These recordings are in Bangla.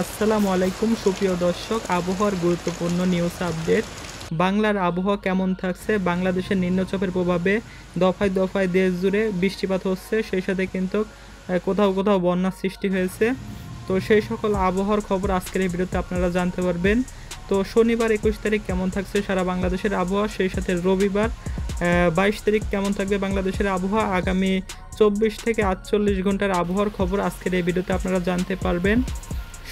আসসালামু আলাইকুম সুপ্রিয় দর্শক, আবহাওয়ার গুরুত্বপূর্ণ নিউজ আপডেট। বাংলার আবহাওয়া কেমন থাকছে? বাংলাদেশের নিম্নচাপের প্রভাবে দফায় দফায় দেশ জুড়ে বৃষ্টিপাত হচ্ছে, সেই সাথে কিন্তু কোথাও কোথাও বন্যার সৃষ্টি হয়েছে। তো সেই সকল আবহাওয়ার খবর আজকের এই ভিডিওতে আপনারা জানতে পারবেন। তো শনিবার 21 তারিখ কেমন থাকছে সারা বাংলাদেশের আবহাওয়া, সেই সাথে রবিবার 22 তারিখ কেমন থাকবে বাংলাদেশের আবহাওয়া, আগামী 24 থেকে 48 ঘন্টার আবহাওয়ার খবর আজকের এই ভিডিওতে আপনারা জানতে পারবেন।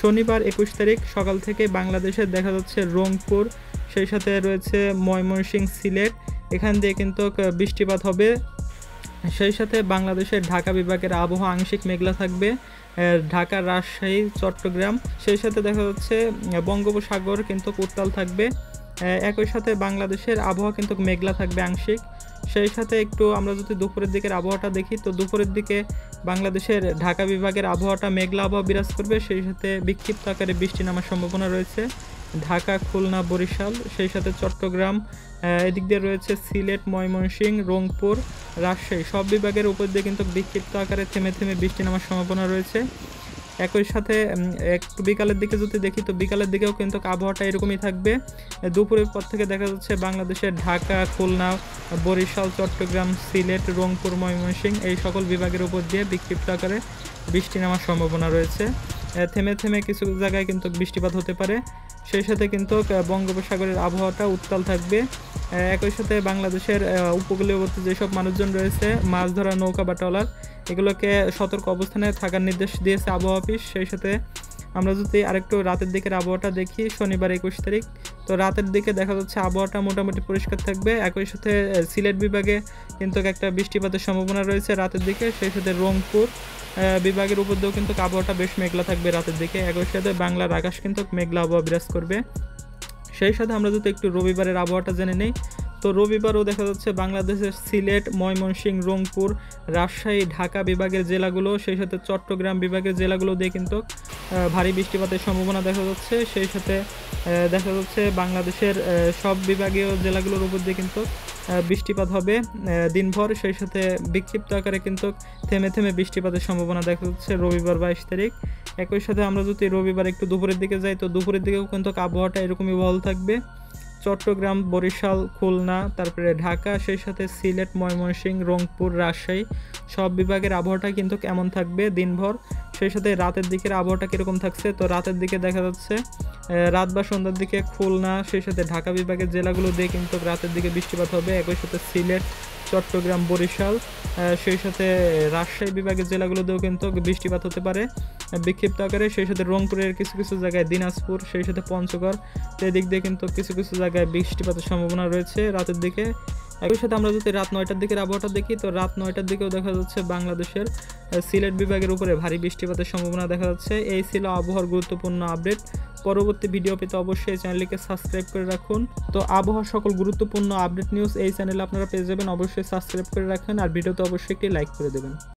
শনিবার 21 তারিখ সকাল থেকে বাংলাদেশে দেখা যাচ্ছে রংপুর, সেই সাথে রয়েছে ময়মনসিংহ, সিলেট, এখান দিয়ে কিন্তু বৃষ্টিপাত হবে। সেই সাথে বাংলাদেশের ঢাকা বিভাগের আবহাওয়া আংশিক মেঘলা থাকবে, ঢাকা, রাজশাহী, চট্টগ্রাম, সেই সাথে দেখা যাচ্ছে বঙ্গোপসাগর কিন্তু উত্তাল থাকবে। একই সাথে বাংলাদেশের আবহাওয়া কিন্তু মেঘলা থাকবে আংশিক। সেই সাথে একটু আমরা যদি দুপুরের দিকের আবহাওয়াটা দেখি, তো দুপুরের দিকে বাংলাদেশের ঢাকা বিভাগের আবহাওয়াটা মেঘলা আবহাওয়া বিরাজ করবে, সেই সাথে বিক্ষিপ্ত আকারে বৃষ্টি নামার সম্ভাবনা রয়েছে ঢাকা, খুলনা, বরিশাল, সেই সাথে চট্টগ্রাম, এদিক দিয়ে রয়েছে সিলেট, ময়মনসিংহ, রংপুর, রাজশাহী, সব বিভাগের উপর দিয়ে কিন্তু বিক্ষিপ্ত আকারে থেমে থেমে বৃষ্টি নামার সম্ভাবনা রয়েছে। একই সাথে একটু বিকালের দিকে যদি দেখি, তো বিকালের দিকেও কিন্তু আবহাওয়াটা এরকমই থাকবে। দুপুরের পর থেকে দেখা যাচ্ছে বাংলাদেশের ঢাকা, খুলনা, বরিশাল, চট্টগ্রাম, সিলেট, রংপুর, ময়মনসিংহ এই সকল বিভাগের উপর দিয়ে বিক্ষিপ্ত আকারে বৃষ্টি নামার সম্ভাবনা রয়েছে। থেমে থেমে কিছু জায়গায় কিন্তু বৃষ্টিপাত হতে পারে। সেই সাথে কিন্তু বঙ্গোপসাগরের আবহাওয়াটা উত্তাল থাকবে। একই সাথে বাংলাদেশের উপকূলীয়বর্তী যেসব মানুষজন রয়েছে, মাছ ধরা নৌকা বা ট্রলার, এগুলোকে সতর্ক অবস্থানে থাকার নির্দেশ দিয়েছে আবহাওয়া অফিস। সেই সাথে আমরা যদি আরেকটু রাতের দিকের আবহাওয়াটা দেখি, শনিবার 21 তারিখ, তো রাতের দিকে দেখা যাচ্ছে আবহাওয়াটা মোটামুটি পরিষ্কার থাকবে। একই সাথে সিলেট বিভাগে কিন্তু একটা বৃষ্টিপাতের সম্ভাবনা রয়েছে রাতের দিকে, সেই সাথে রংপুর বিভাগের উপর দিয়েও কিন্তু আবহাওয়াটা বেশ মেঘলা থাকবে রাতের দিকে। একই সাথে বাংলার আকাশ কিন্তু মেঘলা আবহাওয়া বিরাজ করবে। সেই সাথে আমরা যদি একটু রবিবারের আবহাওয়াটা জেনে নেই, তো রবিবারও দেখা যাচ্ছে বাংলাদেশের সিলেট, ময়মনসিংহ, রংপুর, রাজশাহী, ঢাকা বিভাগের জেলাগুলো, সেই সাথে চট্টগ্রাম বিভাগের জেলাগুলো দিয়ে কিন্তু ভারী বৃষ্টিপাতের সম্ভাবনা দেখা যাচ্ছে। সেই সাথে দেখা যাচ্ছে বাংলাদেশের সব বিভাগীয় জেলাগুলোর উপর দিয়ে কিন্তু বৃষ্টিপাত হবে দিনভর। সেই সাথে বিক্ষিপ্ত আকারে কিন্তু থেমে থেমে বৃষ্টিপাতের সম্ভাবনা দেখা যাচ্ছে রবিবার 22 তারিখ। একই সাথে আমরা যদি রবিবার একটু দুপুরের দিকে যাই, তো দুপুরের দিকেও কিন্তু আবহাওয়াটা এরকমই বহাল থাকবে। চট্টগ্রাম, বরিশাল, খুলনা, তারপরে ঢাকা, সেই সাথে সিলেট, ময়মনসিংহ, রংপুর, রাজশাহী সব বিভাগের আবহাওয়াটা কিন্তু কেমন থাকবে দিনভর। সেই সাথে রাতের দিকের আবহাওয়াটা কীরকম থাকছে, তো রাতের দিকে দেখা যাচ্ছে রাত বা সন্ধ্যার দিকে খুলনা, সেই সাথে ঢাকা বিভাগের জেলাগুলো দিয়ে কিন্তু রাতের দিকে বৃষ্টিপাত হবে। একই সাথে সিলেট, চট্টগ্রাম, বরিশাল, সেই সাথে রাজশাহী বিভাগের জেলাগুলোতেও কিন্তু বৃষ্টিপাত হতে পারে বিক্ষিপ্ত আকারে। সেই সাথে রংপুরের কিছু কিছু জায়গায়, দিনাজপুর, সেই সাথে পঞ্চগড়, এদিক দিয়ে কিন্তু কিছু কিছু জায়গায় বৃষ্টিপাতের সম্ভাবনা রয়েছে রাতের দিকে। একই সাথে আমরা যদি রাত 9টার দিকের আবহাওয়াটা দেখি, তো রাত 9টার দিকেও দেখা যাচ্ছে বাংলাদেশের সিলেট বিভাগের উপরে ভারী বৃষ্টিপাতের সম্ভাবনা দেখা যাচ্ছে। এই ছিল আবহাওয়ার গুরুত্বপূর্ণ আপডেট। পরবর্তী ভিডিও পেতে অবশ্যই চ্যানেলটিকে সাবস্ক্রাইব করে রাখুন। তো আবহাওয়ার সকল গুরুত্বপূর্ণ আপডেট নিউজ এই চ্যানেলে আপনারা পেয়ে যাবেন, অবশ্যই সাবস্ক্রাইব করে রাখবেন আর ভিডিওতে অবশ্যই একটি লাইক করে দেবেন।